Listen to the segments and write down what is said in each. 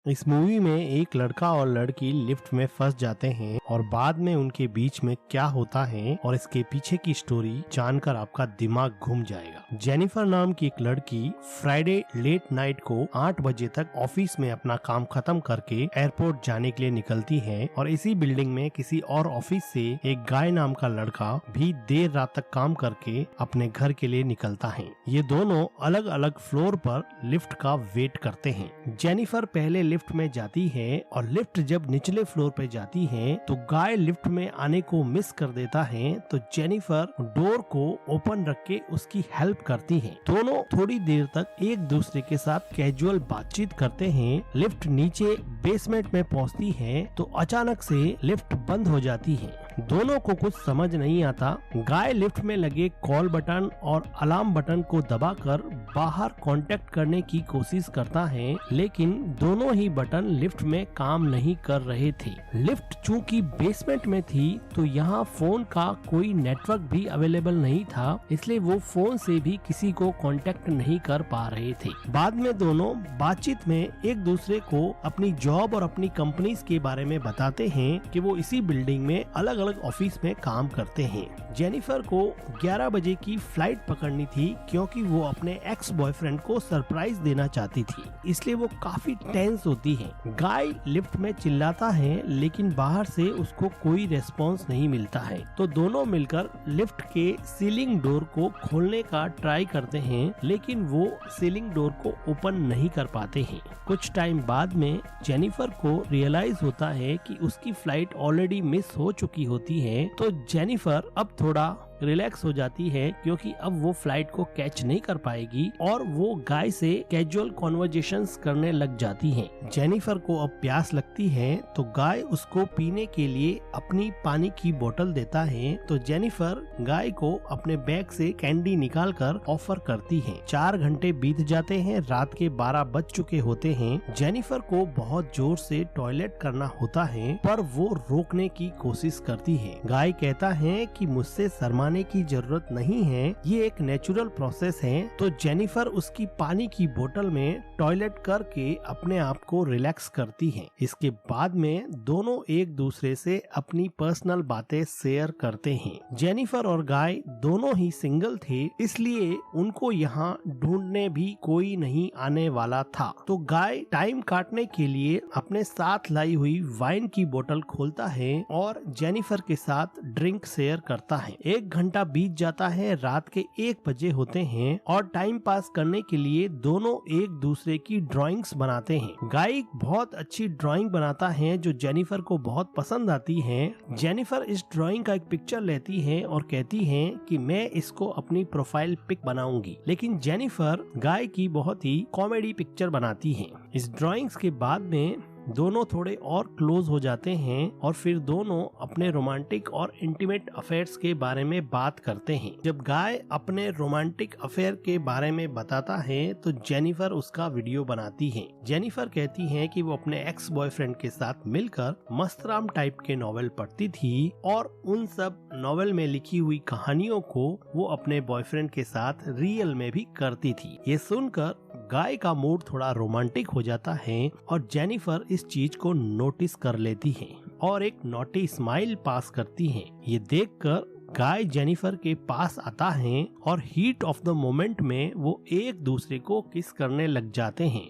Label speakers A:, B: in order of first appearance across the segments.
A: इस मूवी में एक लड़का और लड़की लिफ्ट में फंस जाते हैं और बाद में उनके बीच में क्या होता है और इसके पीछे की स्टोरी जानकर आपका दिमाग घूम जाएगा। जेनिफर नाम की एक लड़की फ्राइडे लेट नाइट को 8 बजे तक ऑफिस में अपना काम खत्म करके एयरपोर्ट जाने के लिए निकलती है और इसी बिल्डिंग में किसी और ऑफिस से एक गाय नाम का लड़का भी देर रात तक काम करके अपने घर के लिए निकलता है। ये दोनों अलग अलग फ्लोर पर लिफ्ट का वेट करते हैं। जेनिफर पहले लिफ्ट में जाती है और लिफ्ट जब निचले फ्लोर पे जाती है तो गाय लिफ्ट में आने को मिस कर देता है, तो जेनिफर डोर को ओपन रख के उसकी हेल्प करती है। दोनों थोड़ी देर तक एक दूसरे के साथ कैजुअल बातचीत करते हैं। लिफ्ट नीचे बेसमेंट में पहुंचती है तो अचानक से लिफ्ट बंद हो जाती है। दोनों को कुछ समझ नहीं आता। गाय लिफ्ट में लगे कॉल बटन और अलार्म बटन को दबाकर बाहर कांटेक्ट करने की कोशिश करता है, लेकिन दोनों ही बटन लिफ्ट में काम नहीं कर रहे थे। लिफ्ट चूंकि बेसमेंट में थी तो यहाँ फोन का कोई नेटवर्क भी अवेलेबल नहीं था, इसलिए वो फोन से भी किसी को कांटेक्ट नहीं कर पा रहे थे। बाद में दोनों बातचीत में एक दूसरे को अपनी जॉब और अपनी कंपनीज के बारे में बताते हैं कि वो इसी बिल्डिंग में अलग अलग ऑफिस में काम करते हैं। जेनिफर को 11 बजे की फ्लाइट पकड़नी थी क्योंकि वो अपने एक्स बॉयफ्रेंड को सरप्राइज देना चाहती थी, इसलिए वो काफी टेंस होती है। गाय लिफ्ट में चिल्लाता है लेकिन बाहर से उसको कोई रेस्पॉन्स नहीं मिलता है, तो दोनों मिलकर लिफ्ट के सीलिंग डोर को खोलने का ट्राई करते हैं, लेकिन वो सीलिंग डोर को ओपन नहीं कर पाते हैं। कुछ टाइम बाद में जेनिफर को रियलाइज होता है कि उसकी फ्लाइट ऑलरेडी मिस हो चुकी होती है, तो जेनिफर अब थोड़ा रिलैक्स हो जाती है क्योंकि अब वो फ्लाइट को कैच नहीं कर पाएगी और वो गाय से कैजुअल कॉन्वर्जेशंस करने लग जाती है। जेनिफर को अब प्यास लगती है तो गाय उसको पीने के लिए अपनी पानी की बोतल देता है, तो जेनिफर गाय को अपने बैग से कैंडी निकालकर ऑफर करती है। 4 घंटे बीत जाते हैं, रात के 12 बज चुके होते हैं। जेनिफर को बहुत जोर से टॉयलेट करना होता है पर वो रोकने की कोशिश करती है। गाय कहता है कि मुझसे शर्माने की जरूरत नहीं है, ये एक नेचुरल प्रोसेस है, तो जेनिफर उसकी पानी की बोतल में टॉयलेट करके अपने आप को रिलैक्स करती है। इसके बाद में दोनों एक दूसरे से अपनी पर्सनल बातें शेयर करते हैं। जेनिफर और गाय दोनों ही सिंगल थे, इसलिए उनको यहाँ ढूंढने भी कोई नहीं आने वाला था, तो गाय टाइम काटने के लिए अपने साथ लाई हुई वाइन की बोतल खोलता है और जेनिफर के साथ ड्रिंक शेयर करता है। 1 घंटा बीत जाता है, रात के 1 बजे होते हैं और टाइम पास करने के लिए दोनों एक दूसरे की ड्राइंग्स बनाते हैं। गाय बहुत अच्छी ड्राइंग बनाता है जो जेनिफर को बहुत पसंद आती है। जेनिफर इस ड्राइंग का एक पिक्चर लेती है और कहती है कि मैं इसको अपनी प्रोफाइल पिक बनाऊंगी, लेकिन जेनिफर गाय की बहुत ही कॉमेडी पिक्चर बनाती है। इस ड्राइंग्स के बाद में दोनों थोड़े और क्लोज हो जाते हैं और फिर दोनों अपने रोमांटिक और इंटीमेट अफेयर्स के बारे में बात करते हैं। जब गाय अपने रोमांटिक अफेयर के बारे में बताता है तो जेनिफर उसका वीडियो बनाती है। जेनिफर कहती है कि वो अपने एक्स बॉयफ्रेंड के साथ मिलकर मस्तराम टाइप के नॉवेल पढ़ती थी और उन सब नॉवेल में लिखी हुई कहानियों को वो अपने बॉयफ्रेंड के साथ रियल में भी करती थी। ये सुनकर गाय का मूड थोड़ा रोमांटिक हो जाता है और जेनिफर इस चीज को नोटिस कर लेती है और एक नॉटी स्माइल पास करती है। ये देखकर गाय जेनिफर के पास आता है और हीट ऑफ द मोमेंट में वो एक दूसरे को किस करने लग जाते हैं।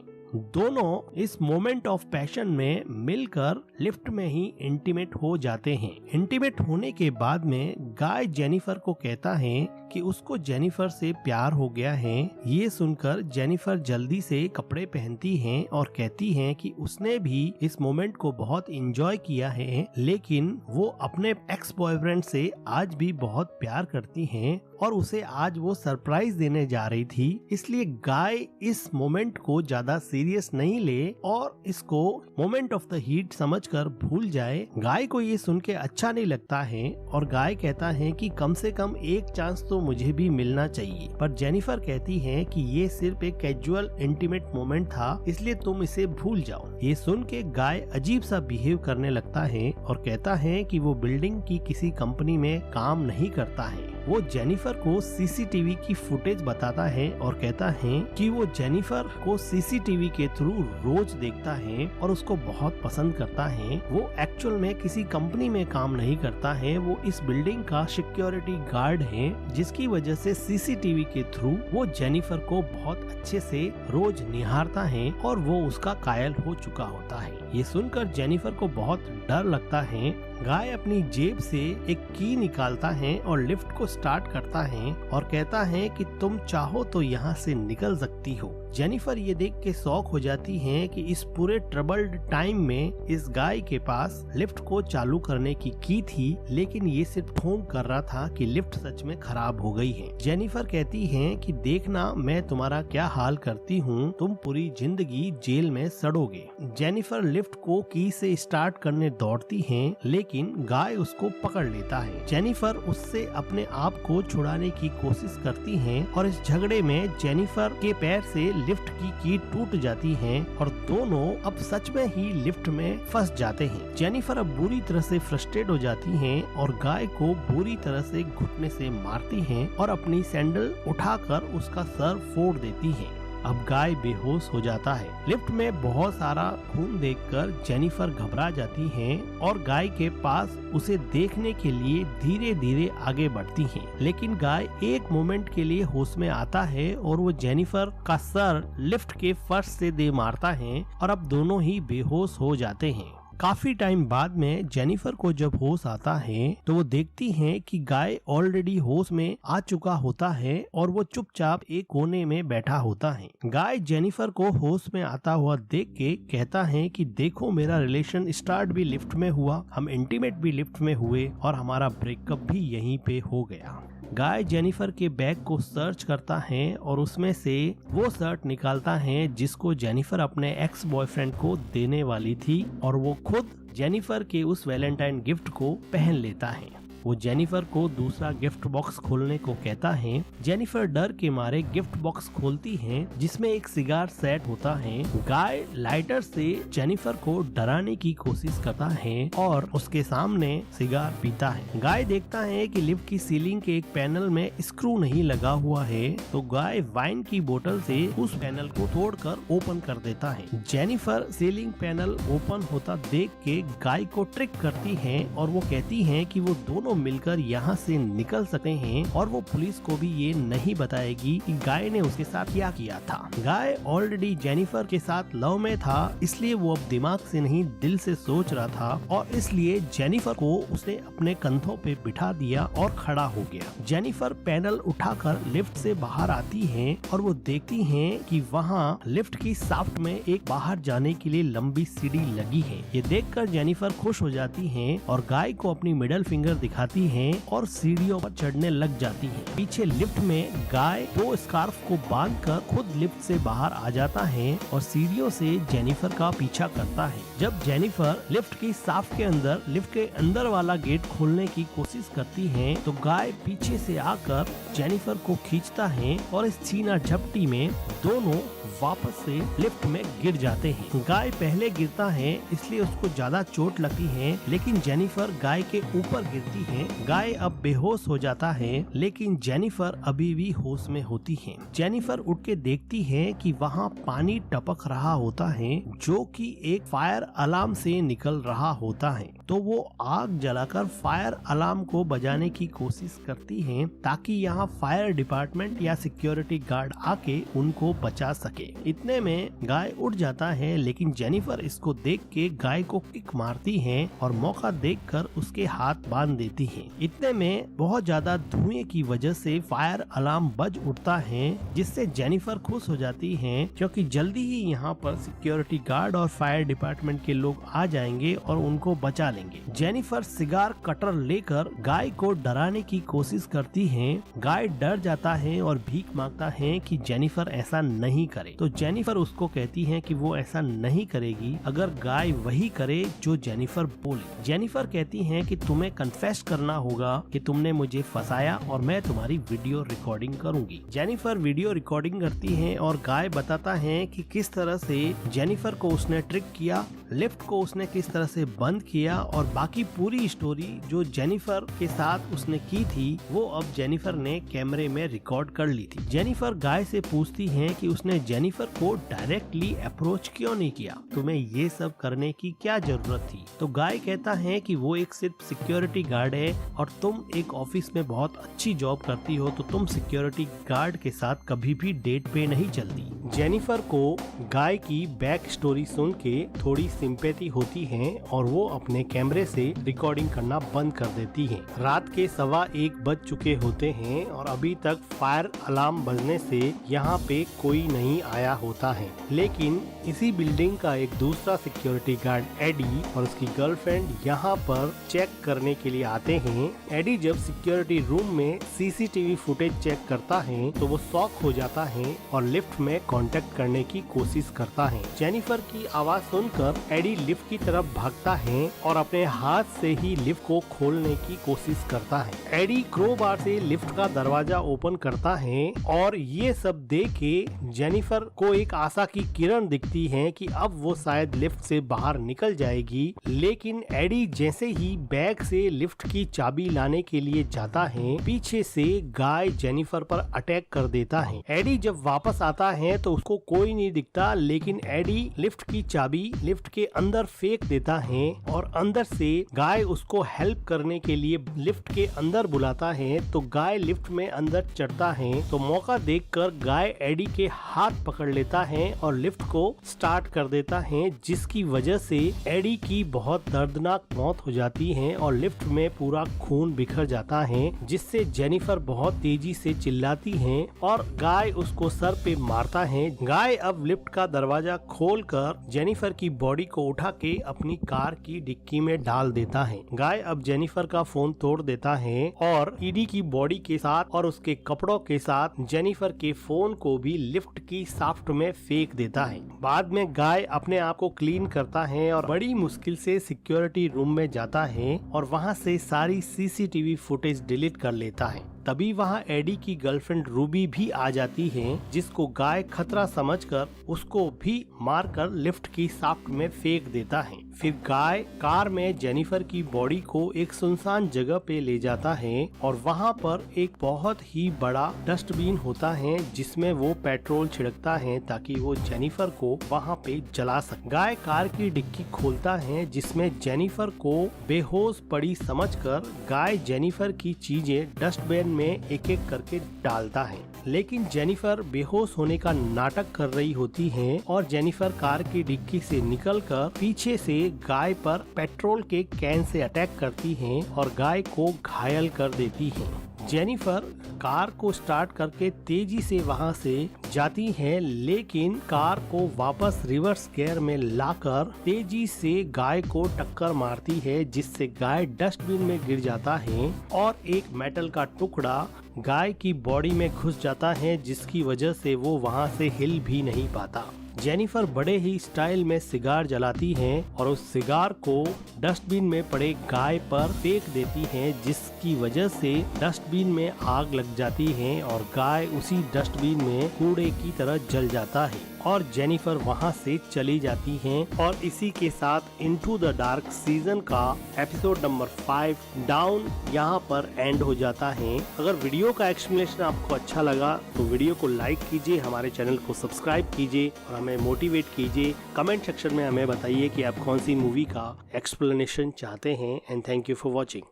A: दोनों इस मोमेंट ऑफ पैशन में मिलकर लिफ्ट में ही इंटीमेट हो जाते हैं। इंटीमेट होने के बाद में गाय जेनिफर को कहता है कि उसको जेनिफर से प्यार हो गया है। ये सुनकर जेनिफर जल्दी से कपड़े पहनती है और कहती है कि उसने भी इस मोमेंट को बहुत एंजॉय किया है, लेकिन वो अपने एक्स बॉयफ्रेंड से आज भी बहुत प्यार करती है और उसे आज वो सरप्राइज देने जा रही थी, इसलिए गाय इस मोमेंट को ज्यादा सीरियस नहीं ले और इसको मोमेंट ऑफ द हीट समझकर भूल जाए। गाय को ये सुन के अच्छा नहीं लगता है और गाय कहता है कि कम से कम एक चांस तो तो मुझे भी मिलना चाहिए। पर जेनिफर कहती है कि ये सिर्फ एक कैजुअल इंटीमेट मोमेंट था, इसलिए तुम इसे भूल जाओ। ये सुन के गाय अजीब सा बिहेव करने लगता है और कहता है कि वो बिल्डिंग की किसी कंपनी में काम नहीं करता है। वो जेनिफर को सीसीटीवी की फुटेज बताता है और कहता है कि वो जेनिफर को सीसीटीवी के थ्रू रोज देखता है और उसको बहुत पसंद करता है। वो एक्चुअल में किसी कंपनी में काम नहीं करता है, वो इस बिल्डिंग का सिक्योरिटी गार्ड है, जिसकी वजह से सीसीटीवी के थ्रू वो जेनिफर को बहुत अच्छे से रोज निहारता है और वो उसका कायल हो चुका होता है। ये सुनकर जेनिफर को बहुत डर लगता है। गाय अपनी जेब से एक की निकालता है और लिफ्ट को स्टार्ट करता है और कहता है कि तुम चाहो तो यहाँ से निकल सकती हो। जेनिफर ये देख के शॉक हो जाती है कि इस पूरे ट्रबल्ड टाइम में इस गाय के पास लिफ्ट को चालू करने की थी, लेकिन ये सिर्फ ढोंग कर रहा था कि लिफ्ट सच में खराब हो गई है। जेनिफर कहती है कि देखना मैं तुम्हारा क्या हाल करती हूँ, तुम पूरी जिंदगी जेल में सड़ोगे। जेनिफर लिफ्ट को की से स्टार्ट करने दौड़ती है, लेकिन गाय उसको पकड़ लेता है। जेनिफर उससे अपने आप को छुड़ाने की कोशिश करती है और इस झगड़े में जेनिफर के पैर से लिफ्ट की टूट जाती है और दोनों अब सच में ही लिफ्ट में फंस जाते हैं। जेनिफर अब बुरी तरह से फ्रस्ट्रेट हो जाती है और गाय को बुरी तरह से घुटने से मारती है और अपनी सैंडल उठाकर उसका सर फोड़ देती है। अब गाय बेहोश हो जाता है। लिफ्ट में बहुत सारा खून देखकर जेनिफर घबरा जाती है और गाय के पास उसे देखने के लिए धीरे धीरे आगे बढ़ती है, लेकिन गाय एक मोमेंट के लिए होश में आता है और वो जेनिफर का सर लिफ्ट के फर्श से दे मारता है और अब दोनों ही बेहोश हो जाते हैं। काफी टाइम बाद में जेनिफर को जब होश आता है तो वो देखती है कि गाय ऑलरेडी होश में आ चुका होता है और वो चुपचाप एक कोने में बैठा होता है। गाय जेनिफर को होश में आता हुआ देख के कहता है कि देखो, मेरा रिलेशन स्टार्ट भी लिफ्ट में हुआ, हम इंटीमेट भी लिफ्ट में हुए और हमारा ब्रेकअप भी यहीं पे हो गया। गाय जेनिफर के बैग को सर्च करता है और उसमें से वो शर्ट निकालता है जिसको जेनिफर अपने एक्स बॉयफ्रेंड को देने वाली थी और वो खुद जेनिफर के उस वैलेंटाइन गिफ्ट को पहन लेता है। वो जेनिफर को दूसरा गिफ्ट बॉक्स खोलने को कहता है। जेनिफर डर के मारे गिफ्ट बॉक्स खोलती है जिसमें एक सिगार सेट होता है। गाय लाइटर से जेनिफर को डराने की कोशिश करता है और उसके सामने सिगार पीता है। गाय देखता है कि लिफ्ट की सीलिंग के एक पैनल में स्क्रू नहीं लगा हुआ है, तो गाय वाइन की बोतल से उस पैनल को तोड़कर ओपन कर देता है। जेनिफर सीलिंग पैनल ओपन होता देख के गाय को ट्रिक करती है और वो कहती है कि वो दोनों मिलकर यहाँ से निकल सकते हैं और वो पुलिस को भी ये नहीं बताएगी कि गाय ने उसके साथ क्या किया था। गाय ऑलरेडी जेनिफर के साथ लव में था, इसलिए वो अब दिमाग से नहीं दिल से सोच रहा था और इसलिए जेनिफर को उसने अपने कंधों पे बिठा दिया और खड़ा हो गया। जेनिफर पैनल उठाकर लिफ्ट से बाहर आती है और वो देखती है कि वहाँ लिफ्ट की शाफ्ट में एक बाहर जाने के लिए लंबी सीढ़ी लगी है। ये देखकर जेनिफर खुश हो जाती है और गाय को अपनी मिडल फिंगर दिखाती है और सीढ़ियों पर चढ़ने लग जाती है। पीछे लिफ्ट में गाय दो स्कार्फ को बांधकर खुद लिफ्ट से बाहर आ जाता है और सीढ़ियों से जेनिफर का पीछा करता है। जब जेनिफर लिफ्ट की शाफ्ट के अंदर लिफ्ट के अंदर वाला गेट खोलने की कोशिश करती है तो गाय पीछे से आकर जेनिफर को खींचता है और इस छीना झपटी में दोनों वापस से लिफ्ट में गिर जाते हैं। गाय पहले गिरता है इसलिए उसको ज्यादा चोट लगती है, लेकिन जेनिफर गाय के ऊपर गिरती है। गाय अब बेहोश हो जाता है, लेकिन जेनिफर अभी भी होश में होती है। जेनिफर उठ के देखती है कि वहाँ पानी टपक रहा होता है जो कि एक फायर अलार्म से निकल रहा होता है, तो वो आग जलाकर फायर अलार्म को बजाने की कोशिश करती है ताकि यहाँ फायर डिपार्टमेंट या सिक्योरिटी गार्ड आके उनको बचा सके। इतने में गाय उठ जाता है, लेकिन जेनिफर इसको देख के गाय को किक मारती है और मौका देखकर उसके हाथ बांध देती है। इतने में बहुत ज्यादा धुएं की वजह से फायर अलार्म बज उठता है, जिससे जेनिफर खुश हो जाती है क्योंकि जल्दी ही यहाँ पर सिक्योरिटी गार्ड और फायर डिपार्टमेंट के लोग आ जाएंगे और उनको बचा डालेंगे। जेनिफर सिगार कटर लेकर गाय को डराने की कोशिश करती है। गाय डर जाता है और भीख मांगता है कि जेनिफर ऐसा नहीं करे। तो जेनिफर उसको कहती है कि वो ऐसा नहीं करेगी अगर गाय वही करे जो जेनिफर बोले। जेनिफर कहती है कि तुम्हें कन्फेस करना होगा कि तुमने मुझे फंसाया और मैं तुम्हारी वीडियो रिकॉर्डिंग करूंगी। जेनिफर वीडियो रिकॉर्डिंग करती है और गाय बताता है कि किस तरह से जेनिफर को उसने ट्रिक किया, लिफ्ट को उसने किस तरह से बंद किया और बाकी पूरी स्टोरी जो जेनिफर के साथ उसने की थी वो अब जेनिफर ने कैमरे में रिकॉर्ड कर ली थी। जेनिफर गाय से पूछती है कि उसने जेनिफर को डायरेक्टली अप्रोच क्यों नहीं किया, तुम्हें ये सब करने की क्या जरूरत थी। तो गाय कहता है कि वो एक सिर्फ सिक्योरिटी गार्ड है और तुम एक ऑफिस में बहुत अच्छी जॉब करती हो तो तुम सिक्योरिटी गार्ड के साथ कभी भी डेट पे नहीं चलती। जेनिफर को गाय की बैक स्टोरी सुन के थोड़ी सिंपैथी होती है और वो अपने कैमरे से रिकॉर्डिंग करना बंद कर देती है। रात के 1:15 बज चुके होते हैं और अभी तक फायर अलार्म बजने से यहाँ पे कोई नहीं आया होता है। लेकिन इसी बिल्डिंग का एक दूसरा सिक्योरिटी गार्ड एडी और उसकी गर्लफ्रेंड यहाँ पर चेक करने के लिए आते हैं। एडी जब सिक्योरिटी रूम में सीसीटीवी फुटेज चेक करता है तो वो शॉक हो जाता है और लिफ्ट में कांटेक्ट करने की कोशिश करता है। जेनिफर की आवाज सुनकर एडी लिफ्ट की तरफ भागता है और अपने हाथ से ही लिफ्ट को खोलने की कोशिश करता है। एडी क्रोबार से लिफ्ट का दरवाजा ओपन करता है और ये सब देख के जेनिफर को एक आशा की किरण दिखती है कि अब वो शायद लिफ्ट से बाहर निकल जाएगी। लेकिन एडी जैसे ही बैग से लिफ्ट की चाबी लाने के लिए जाता है पीछे से गाय जेनिफर पर अटैक कर देता है। एडी जब वापस आता है तो उसको कोई नहीं दिखता, लेकिन एडी लिफ्ट की चाबी लिफ्ट के अंदर फेंक देता है और अंदर से गाय उसको हेल्प करने के लिए लिफ्ट के अंदर बुलाता है। तो गाय लिफ्ट में अंदर चढ़ता है तो मौका देखकर गाय एडी के हाथ पकड़ लेता है और लिफ्ट को स्टार्ट कर देता है, जिसकी वजह से एडी की बहुत दर्दनाक मौत हो जाती है और लिफ्ट में पूरा खून बिखर जाता है, जिससे जेनिफर बहुत तेजी से चिल्लाती है और गाय उसको सर पे मारता है। गाय अब लिफ्ट का दरवाजा खोलकर जेनिफर की बॉडी को उठा के अपनी कार की डिक्की में डाल देता है। गाय अब जेनिफर का फोन तोड़ देता है और ईडी की बॉडी के साथ और उसके कपड़ों के साथ जेनिफर के फोन को भी लिफ्ट की शाफ्ट में फेंक देता है। बाद में गाय अपने आप को क्लीन करता है और बड़ी मुश्किल से सिक्योरिटी रूम में जाता है और वहां से सारी सीसीटीवी फुटेज डिलीट कर लेता है। तभी वहां एडी की गर्लफ्रेंड रूबी भी आ जाती है, जिसको गाय खतरा समझकर उसको भी मारकर लिफ्ट की शाफ्ट में फेंक देता है। फिर गाय कार में जेनिफर की बॉडी को एक सुनसान जगह पे ले जाता है और वहां पर एक बहुत ही बड़ा डस्टबिन होता है जिसमें वो पेट्रोल छिड़कता है ताकि वो जेनिफर को वहां पे जला सके। गाय कार की डिक्की खोलता है जिसमें जेनिफर को बेहोश पड़ी समझकर गाय जेनिफर की चीजें डस्टबिन में एक एक करके डालता है। लेकिन जेनिफर बेहोश होने का नाटक कर रही होती है और जेनिफर कार की डिक्की से निकलकर पीछे से गाय पर पेट्रोल के कैन से अटैक करती है और गाय को घायल कर देती है। जेनिफर कार को स्टार्ट करके तेजी से वहां से जाती है, लेकिन कार को वापस रिवर्स गियर में लाकर तेजी से गाय को टक्कर मारती है, जिससे गाय डस्टबिन में गिर जाता है और एक मेटल का टुकड़ा गाय की बॉडी में घुस जाता है, जिसकी वजह से वो वहां से हिल भी नहीं पाता। जेनिफर बड़े ही स्टाइल में सिगार जलाती है और उस सिगार को डस्टबिन में पड़े गाय पर फेंक देती है, जिसकी वजह से डस्टबिन में आग लग जाती है और गाय उसी डस्टबिन में कूड़े की तरह जल जाता है और जेनिफर वहां से चली जाती है। और इसी के साथ इनटू द डार्क सीजन का एपिसोड नंबर 5 डाउन यहाँ पर एंड हो जाता है। अगर वीडियो का एक्सप्लेनेशन आपको अच्छा लगा तो वीडियो को लाइक कीजिए, हमारे चैनल को सब्सक्राइब कीजिए और हमें मोटिवेट कीजिए। कमेंट सेक्शन में हमें बताइए कि आप कौन सी मूवी का एक्सप्लेनेशन चाहते हैं। And thank you for watching.